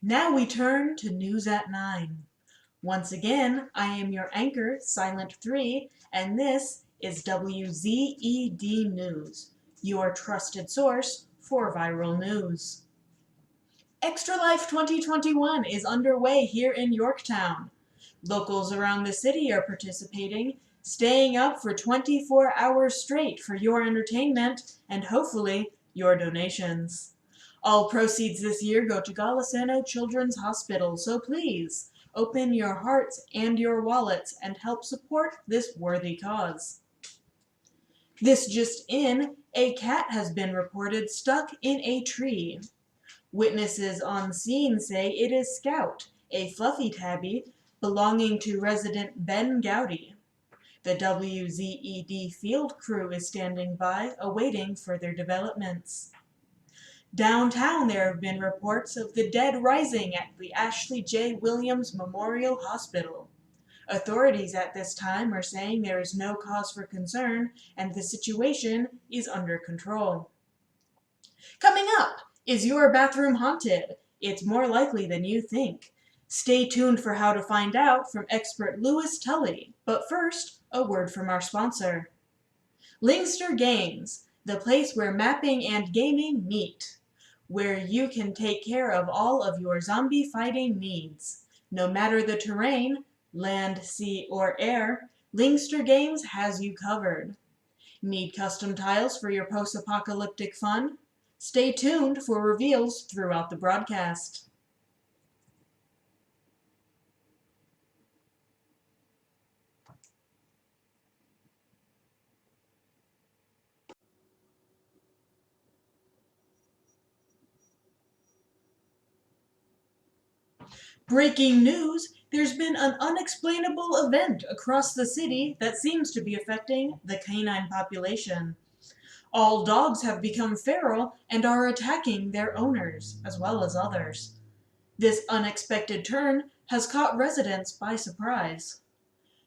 Now we turn to News at 9. Once again, I am your anchor, Silent 3, and this is WZED News, your trusted source for viral news. Extra Life 2021 is underway here in Yorktown. Locals around the city are participating, staying up for 24 hours straight for your entertainment and hopefully your donations. All proceeds this year go to Golisano Children's Hospital, so please open your hearts and your wallets and help support this worthy cause. This just in, a cat has been reported stuck in a tree. Witnesses on scene say it is Scout, a fluffy tabby belonging to resident Ben Gowdy. The WZED field crew is standing by, awaiting further developments. Downtown, there have been reports of the dead rising at the Ashley J. Williams Memorial Hospital. Authorities at this time are saying there is no cause for concern and the situation is under control. Coming up, is your bathroom haunted? It's more likely than you think. Stay tuned for how to find out from expert Lewis Tully. But first, a word from our sponsor. LingSter Games, the place where mapping and gaming meet, where you can take care of all of your zombie fighting needs. No matter the terrain, land, sea, or air, LingSter Games has you covered. Need custom tiles for your post-apocalyptic fun? Stay tuned for reveals throughout the broadcast. Breaking news! There's been an unexplainable event across the city that seems to be affecting the canine population. All dogs have become feral and are attacking their owners, as well as others. This unexpected turn has caught residents by surprise.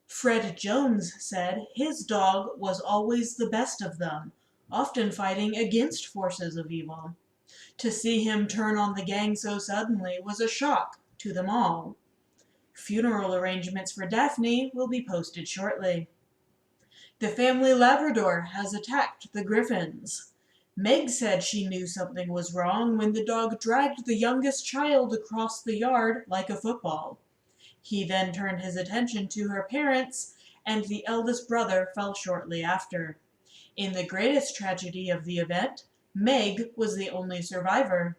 Fred Jones said his dog was always the best of them, often fighting against forces of evil. To see him turn on the gang so suddenly was a shock to them all. Funeral arrangements for Daphne will be posted shortly. The family Labrador has attacked the Griffins. Meg said she knew something was wrong when the dog dragged the youngest child across the yard like a football. He then turned his attention to her parents, and the eldest brother fell shortly after. In the greatest tragedy of the event, Meg was the only survivor.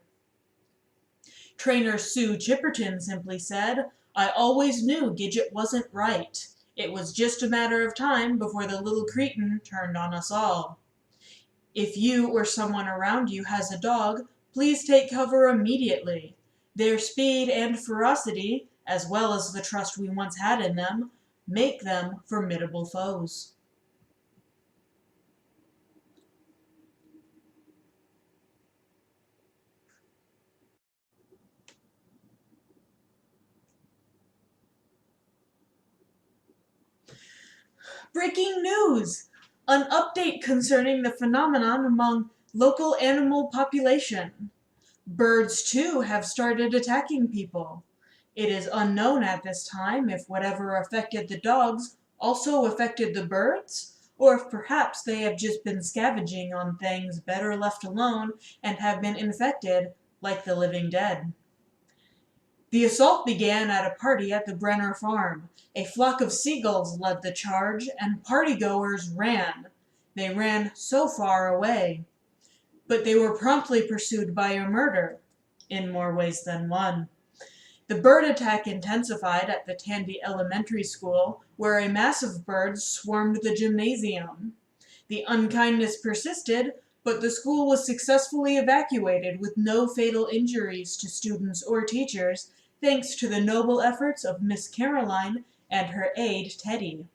Trainer Sue Chipperton simply said, "I always knew Gidget wasn't right. It was just a matter of time before the little cretin turned on us all." If you or someone around you has a dog, please take cover immediately. Their speed and ferocity, as well as the trust we once had in them, make them formidable foes. Breaking news! An update concerning the phenomenon among local animal population. Birds, too, have started attacking people. It is unknown at this time if whatever affected the dogs also affected the birds, or if perhaps they have just been scavenging on things better left alone and have been infected like the living dead. The assault began at a party at the Brenner farm. A flock of seagulls led the charge, and partygoers ran. They ran so far away. But they were promptly pursued by a murder, in more ways than one. The bird attack intensified at the Tandy Elementary School, where a mass of birds swarmed the gymnasium. The unkindness persisted, but the school was successfully evacuated with no fatal injuries to students or teachers, thanks to the noble efforts of Miss Caroline and her aide Teddy.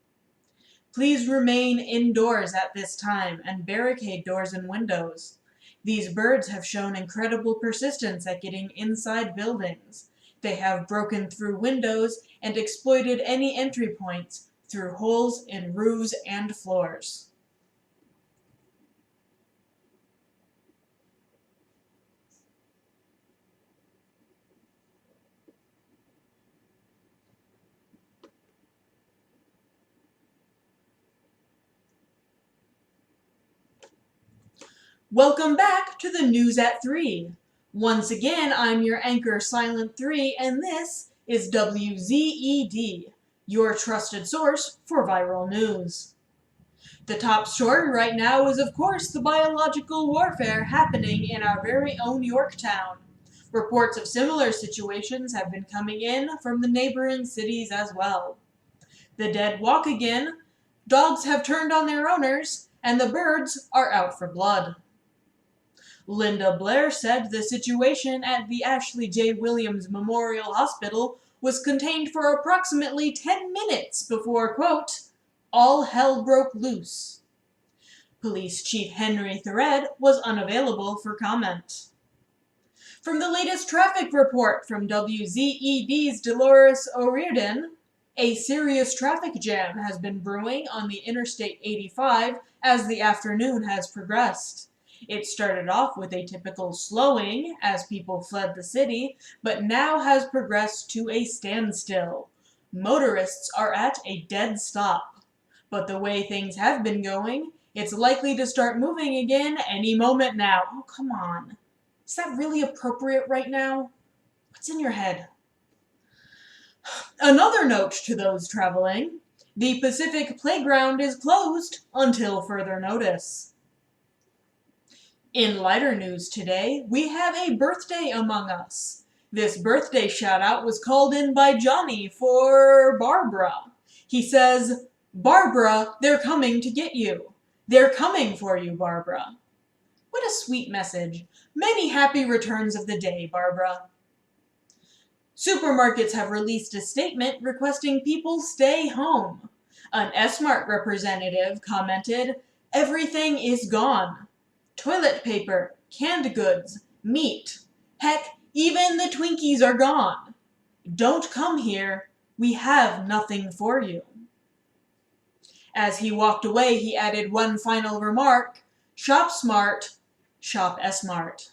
Please remain indoors at this time and barricade doors and windows. These birds have shown incredible persistence at getting inside buildings. They have broken through windows and exploited any entry points through holes in roofs and floors. Welcome back to the News at 3. Once again, I'm your anchor Silent 3, and this is WZED, your trusted source for viral news. The top story right now is, of course, the biological warfare happening in our very own Yorktown. Reports of similar situations have been coming in from the neighboring cities as well. The dead walk again, dogs have turned on their owners, and the birds are out for blood. Linda Blair said the situation at the Ashley J. Williams Memorial Hospital was contained for approximately 10 minutes before, quote, all hell broke loose. Police Chief Henry Thread was unavailable for comment. From the latest traffic report from WZED's Dolores O'Riordan, a serious traffic jam has been brewing on the Interstate 85 as the afternoon has progressed. It started off with a typical slowing as people fled the city, but now has progressed to a standstill. Motorists are at a dead stop. But the way things have been going, it's likely to start moving again any moment now. Oh, come on. Is that really appropriate right now? What's in your head? Another note to those traveling, the Pacific Playground is closed until further notice. In lighter news today, we have a birthday among us. This birthday shout-out was called in by Johnny for Barbara. He says, Barbara, they're coming to get you. They're coming for you, Barbara. What a sweet message. Many happy returns of the day, Barbara. Supermarkets have released a statement requesting people stay home. An S-Mart representative commented, everything is gone. Toilet paper, canned goods, meat. Heck, even the Twinkies are gone. Don't come here. We have nothing for you. As he walked away, he added one final remark, shop smart, shop S-Mart.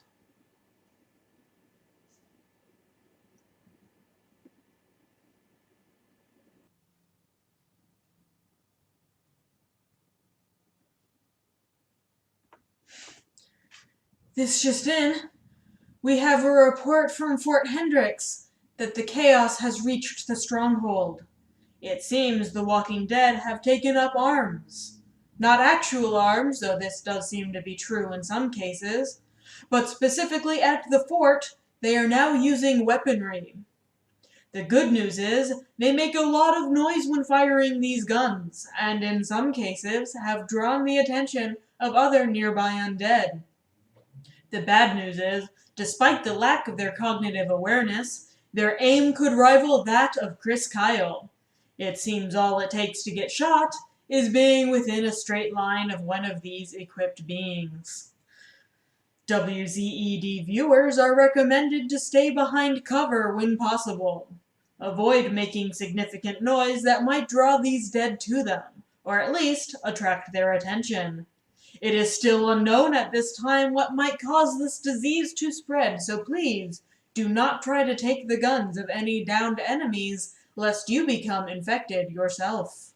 This just in. We have a report from Fort Hendricks that the chaos has reached the stronghold. It seems the Walking Dead have taken up arms. Not actual arms, though this does seem to be true in some cases, but specifically at the fort, they are now using weaponry. The good news is, they make a lot of noise when firing these guns, and in some cases have drawn the attention of other nearby undead. The bad news is, despite the lack of their cognitive awareness, their aim could rival that of Chris Kyle. It seems all it takes to get shot is being within a straight line of one of these equipped beings. WZED viewers are recommended to stay behind cover when possible. Avoid making significant noise that might draw these dead to them, or at least attract their attention. It is still unknown at this time what might cause this disease to spread, so please do not try to take the guns of any downed enemies, lest you become infected yourself.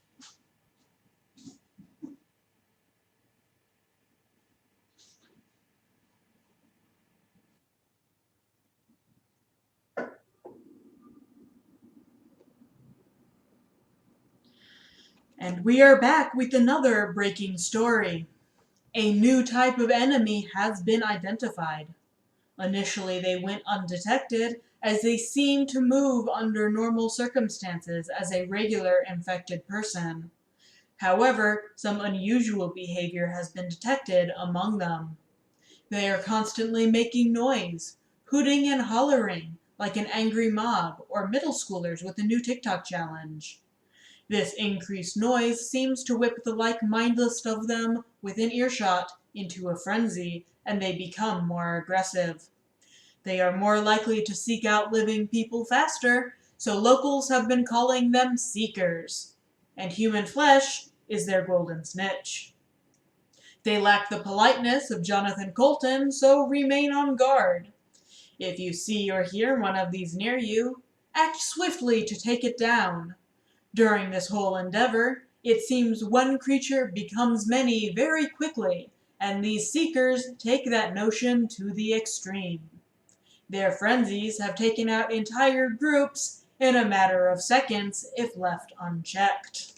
And we are back with another breaking story. A new type of enemy has been identified. Initially, they went undetected as they seemed to move under normal circumstances as a regular infected person. However, some unusual behavior has been detected among them. They are constantly making noise, hooting and hollering like an angry mob or middle schoolers with a new TikTok challenge. This increased noise seems to whip the like-mindedest of them within earshot into a frenzy, and they become more aggressive. They are more likely to seek out living people faster, so locals have been calling them seekers. And human flesh is their golden snitch. They lack the politeness of Jonathan Colton, so remain on guard. If you see or hear one of these near you, act swiftly to take it down. During this whole endeavor, it seems one creature becomes many very quickly, and these seekers take that notion to the extreme. Their frenzies have taken out entire groups in a matter of seconds if left unchecked.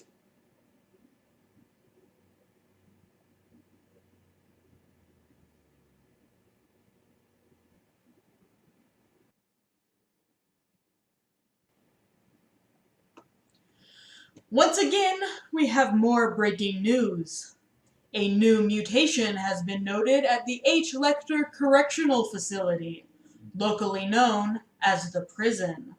Once again, we have more breaking news. A new mutation has been noted at the H. Lecter Correctional Facility, locally known as the prison.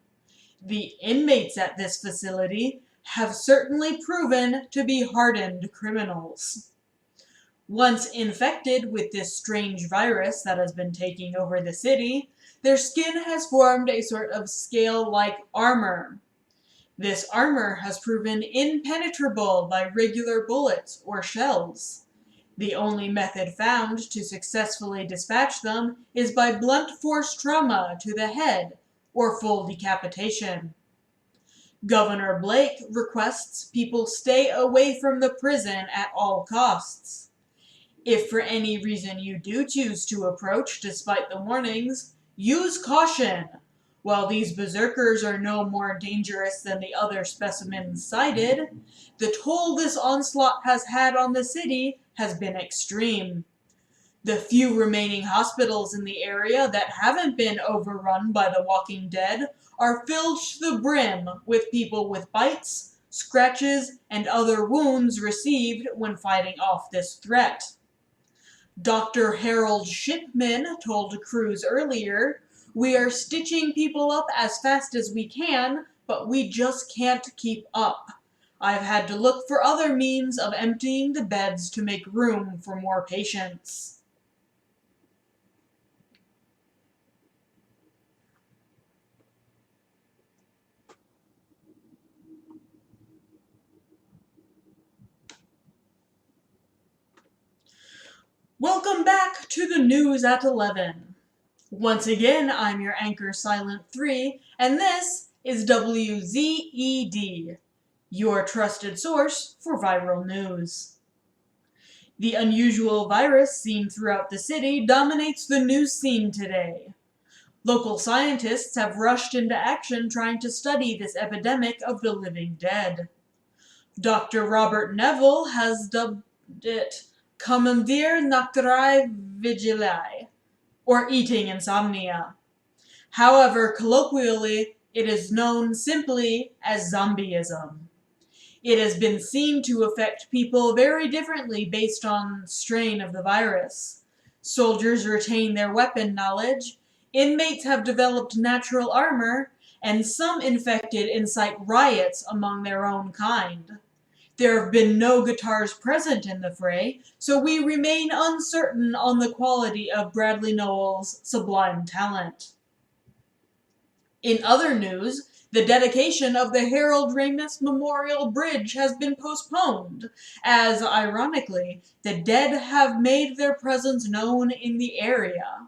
The inmates at this facility have certainly proven to be hardened criminals. Once infected with this strange virus that has been taking over the city, their skin has formed a sort of scale-like armor. This armor has proven impenetrable by regular bullets or shells. The only method found to successfully dispatch them is by blunt force trauma to the head or full decapitation. Governor Blake requests people stay away from the prison at all costs. If for any reason you do choose to approach despite the warnings, use caution. While these berserkers are no more dangerous than the other specimens cited, the toll this onslaught has had on the city has been extreme. The few remaining hospitals in the area that haven't been overrun by the Walking Dead are filled to the brim with people with bites, scratches, and other wounds received when fighting off this threat. Dr. Harold Shipman told Crowz earlier, "We are stitching people up as fast as we can, but we just can't keep up. I've had to look for other means of emptying the beds to make room for more patients." Welcome back to the news at 11. Once again, I'm your anchor Silent 3, and this is WZED, your trusted source for viral news. The unusual virus seen throughout the city dominates the news scene today. Local scientists have rushed into action trying to study this epidemic of the living dead. Dr. Robert Neville has dubbed it Commandeer Nocturae Vigiliae, or eating insomnia. However, colloquially, it is known simply as zombieism. It has been seen to affect people very differently based on strain of the virus. Soldiers retain their weapon knowledge, inmates have developed natural armor, and some infected incite riots among their own kind. There have been no guitars present in the fray, so we remain uncertain on the quality of Bradley Nowell's sublime talent. In other news, the dedication of the Harold Ramis Memorial Bridge has been postponed, as, ironically, the dead have made their presence known in the area.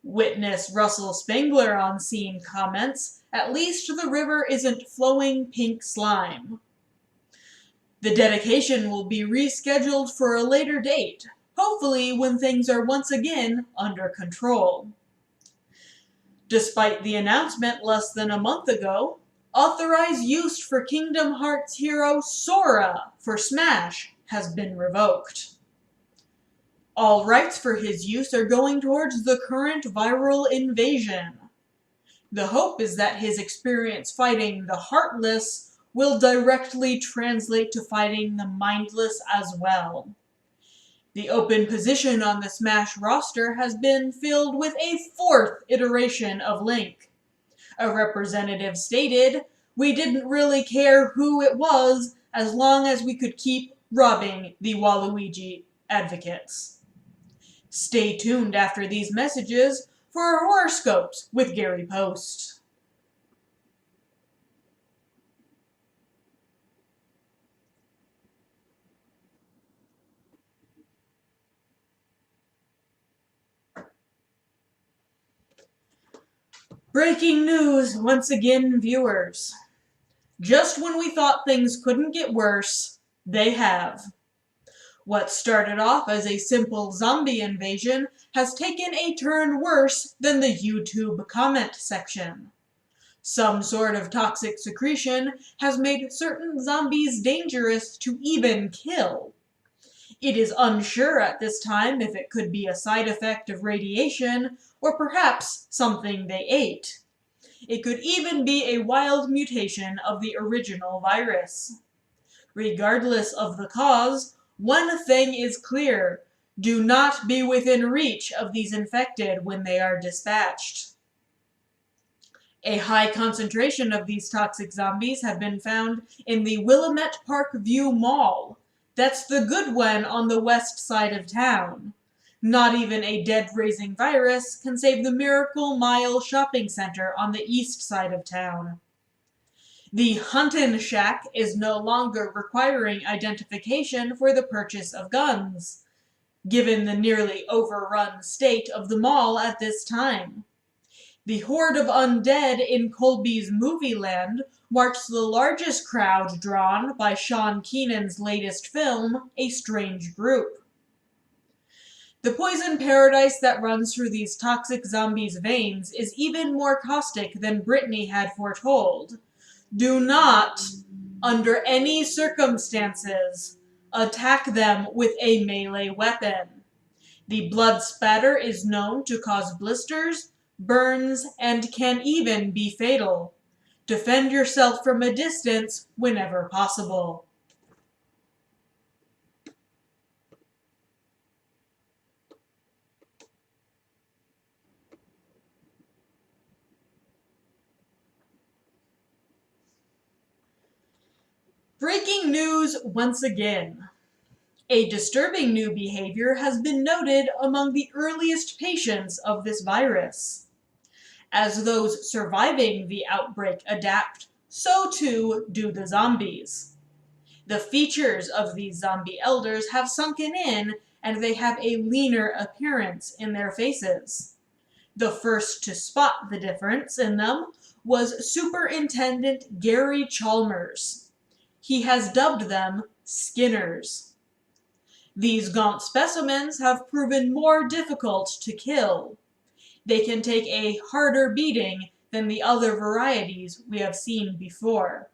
Witness Russell Spangler on scene comments, "At least the river isn't flowing pink slime." The dedication will be rescheduled for a later date, hopefully when things are once again under control. Despite the announcement less than a month ago, authorized use for Kingdom Hearts hero Sora for Smash has been revoked. All rights for his use are going towards the current viral invasion. The hope is that his experience fighting the Heartless will directly translate to fighting the Mindless as well. The open position on the Smash roster has been filled with a fourth iteration of Link. A representative stated, "We didn't really care who it was as long as we could keep robbing the Waluigi advocates." Stay tuned after these messages for horoscopes with Gary Post. Breaking news once again, viewers. Just when we thought things couldn't get worse, they have. What started off as a simple zombie invasion has taken a turn worse than the YouTube comment section. Some sort of toxic secretion has made certain zombies dangerous to even kill. It is unsure at this time if it could be a side effect of radiation or perhaps something they ate. It could even be a wild mutation of the original virus. Regardless of the cause, one thing is clear: do not be within reach of these infected when they are dispatched. A high concentration of these toxic zombies have been found in the Willamette Park View Mall. That's the good one on the west side of town. Not even a dead-raising virus can save the Miracle Mile shopping center on the east side of town. The Huntin' Shack is no longer requiring identification for the purchase of guns, given the nearly overrun state of the mall at this time. The horde of undead in Colby's Movieland marks the largest crowd drawn by Sean Keenan's latest film, A Strange Group. The poison paradise that runs through these toxic zombies' veins is even more caustic than Brittany had foretold. Do not, under any circumstances, attack them with a melee weapon. The blood spatter is known to cause blisters, burns, and can even be fatal. Defend yourself from a distance whenever possible. Breaking news once again. A disturbing new behavior has been noted among the earliest patients of this virus. As those surviving the outbreak adapt, so too do the zombies. The features of these zombie elders have sunken in, and they have a leaner appearance in their faces. The first to spot the difference in them was Superintendent Gary Chalmers. He has dubbed them Skinners. These gaunt specimens have proven more difficult to kill. They can take a harder beating than the other varieties we have seen before.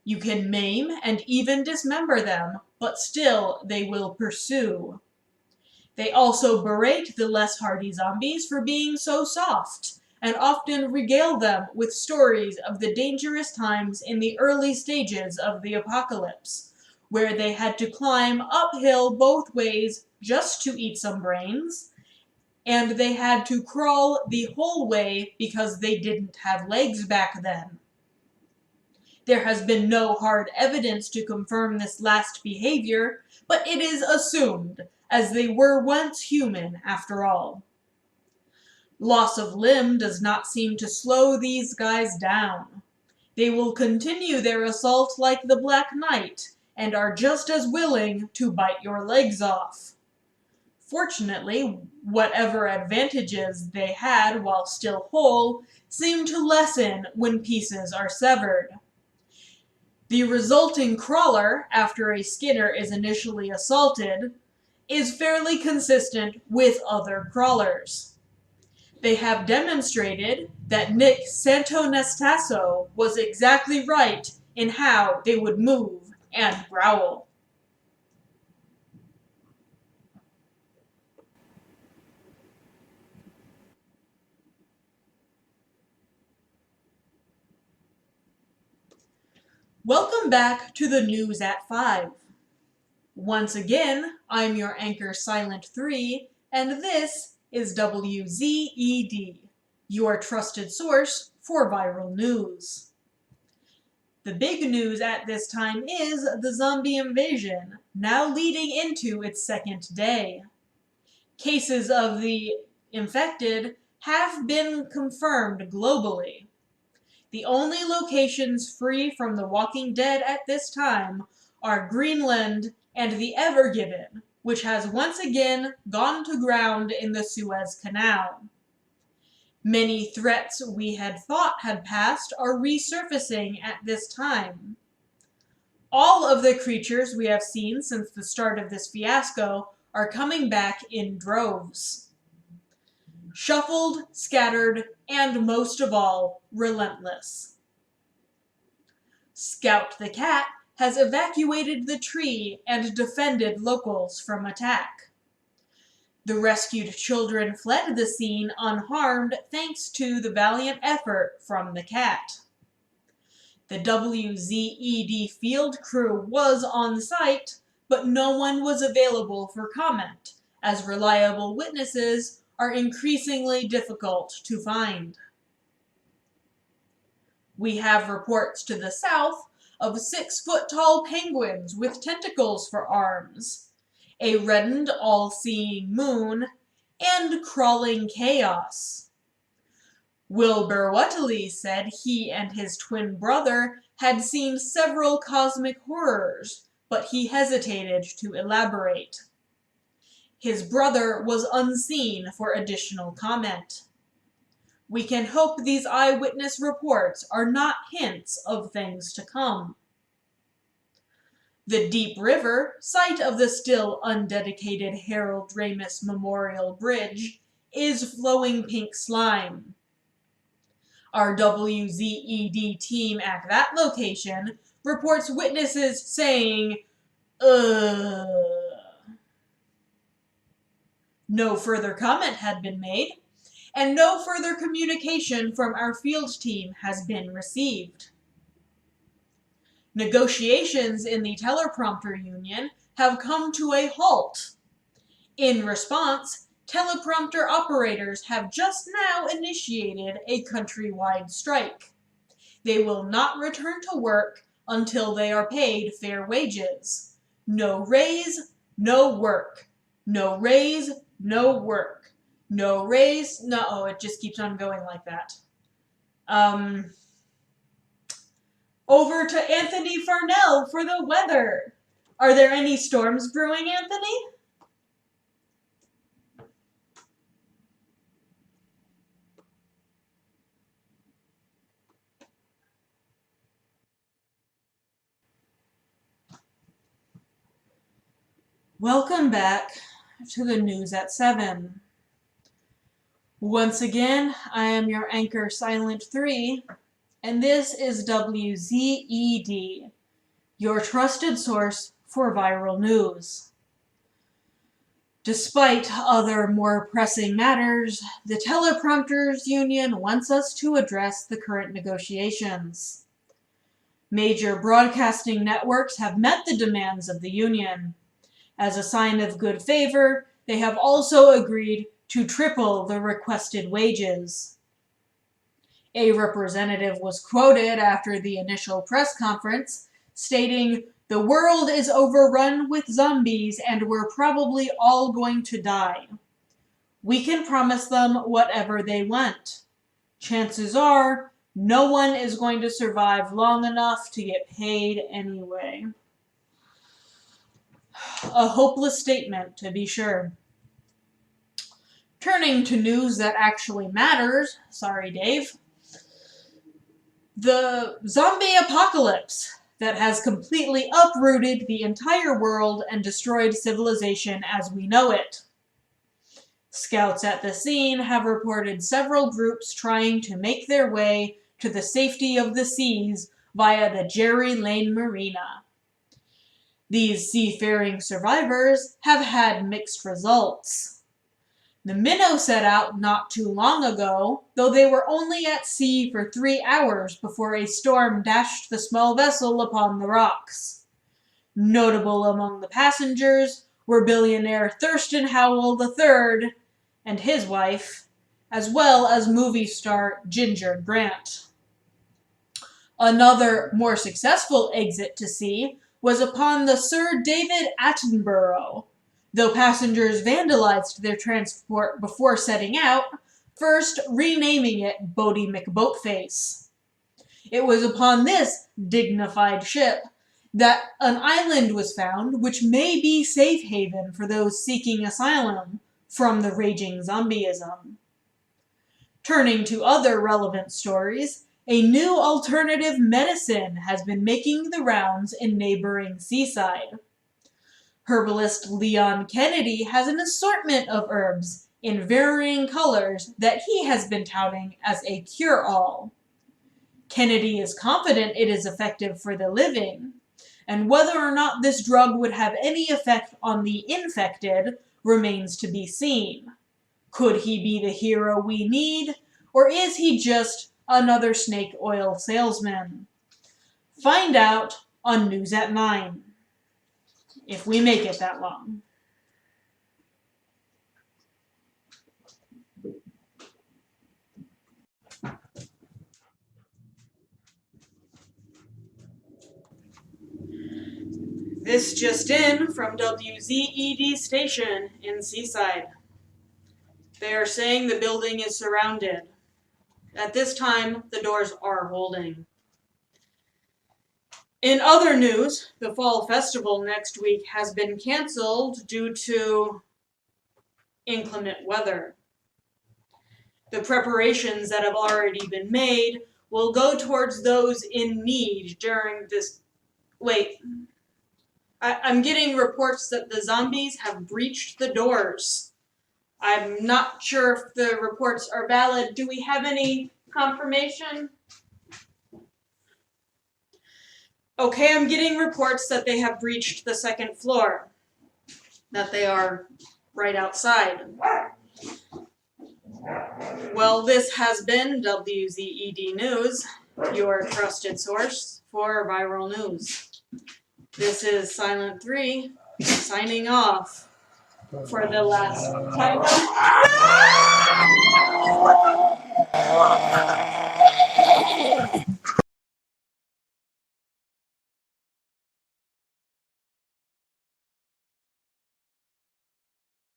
You can maim and even dismember them, but still they will pursue. They also berate the less hardy zombies for being so soft, and often regale them with stories of the dangerous times in the early stages of the apocalypse, where they had to climb uphill both ways just to eat some brains, and they had to crawl the whole way because they didn't have legs back then. There has been no hard evidence to confirm this last behavior, but it is assumed, as they were once human after all. Loss of limb does not seem to slow these guys down. They will continue their assault like the Black Knight, and are just as willing to bite your legs off. Fortunately, whatever advantages they had while still whole seem to lessen when pieces are severed. The resulting crawler, after a Skinner is initially assaulted, is fairly consistent with other crawlers. They have demonstrated that Nick Santonastasso was exactly right in how they would move and growl. Welcome back to the News at 5. Once again, I'm your anchor Silent 3, and this is WZED, your trusted source for viral news. The big news at this time is the zombie invasion, now leading into its second day. Cases of the infected have been confirmed globally. The only locations free from the Walking Dead at this time are Greenland and the Ever Given, which has once again gone to ground in the Suez Canal. Many threats we had thought had passed are resurfacing at this time. All of the creatures we have seen since the start of this fiasco are coming back in droves. Shuffled, scattered, and most of all, relentless. Scout the cat has evacuated the tree and defended locals from attack. The rescued children fled the scene unharmed thanks to the valiant effort from the cat. The WZED field crew was on site, but no one was available for comment, as reliable witnesses are increasingly difficult to find. We have reports to the south of 6-foot-tall penguins with tentacles for arms, a reddened all-seeing moon, and crawling chaos. Wilbur Whately said he and his twin brother had seen several cosmic horrors, but he hesitated to elaborate. His brother was unseen for additional comment. We can hope these eyewitness reports are not hints of things to come. The Deep River, site of the still undedicated Harold Ramis Memorial Bridge, is flowing pink slime. Our WZED team at that location reports witnesses saying, "Ugh." No further comment had been made, and no further communication from our field team has been received. Negotiations in the teleprompter union have come to a halt. In response, teleprompter operators have just now initiated a countrywide strike. They will not return to work until they are paid fair wages. No raise, no work. No raise, no work. No raise, no, oh, it just keeps on going like that. Over to Anthony Farnell for the weather. Are there any storms brewing, Anthony? Welcome back to the news at 7. Once again, I am your anchor Silent 3, and this is WZED, your trusted source for viral news. Despite other more pressing matters, the teleprompters union wants us to address the current negotiations. Major broadcasting networks have met the demands of the union. As a sign of good favor, they have also agreed to triple the requested wages. A representative was quoted after the initial press conference, stating, "The world is overrun with zombies and we're probably all going to die. We can promise them whatever they want. Chances are, no one is going to survive long enough to get paid anyway." A hopeless statement, to be sure. Turning to news that actually matters, sorry Dave, the zombie apocalypse that has completely uprooted the entire world and destroyed civilization as we know it. Scouts at the scene have reported several groups trying to make their way to the safety of the seas via the Jerry Lane Marina. These seafaring survivors have had mixed results. The minnow set out not too long ago, though they were only at sea for 3 hours before a storm dashed the small vessel upon the rocks. Notable among the passengers were billionaire Thurston Howell III and his wife, as well as movie star Ginger Grant. Another, more successful exit to sea was upon the Sir David Attenborough. Though passengers vandalized their transport before setting out, first renaming it Boaty McBoatface. It was upon this dignified ship that an island was found which may be safe haven for those seeking asylum from the raging zombieism. Turning to other relevant stories, A new alternative medicine has been making the rounds in neighboring Seaside. Herbalist Leon Kennedy has an assortment of herbs in varying colors that he has been touting as a cure-all. Kennedy is confident it is effective for the living, and whether or not this drug would have any effect on the infected remains to be seen. Could he be the hero we need, or is he just another snake oil salesman? Find out on News at 9. If we make it that long. This just in from WZED station in Seaside. They are saying the building is surrounded. At this time, the doors are holding. In other news, the Fall Festival next week has been canceled due to inclement weather. The preparations that have already been made will go towards those in need during this... Wait. I'm getting reports that the zombies have breached the doors. I'm not sure if the reports are valid. Do we have any confirmation? Okay, I'm getting reports that they have breached the second floor. That they are right outside. Well, this has been WZED News, your trusted source for viral news. This is Silent 3, signing off for the last time.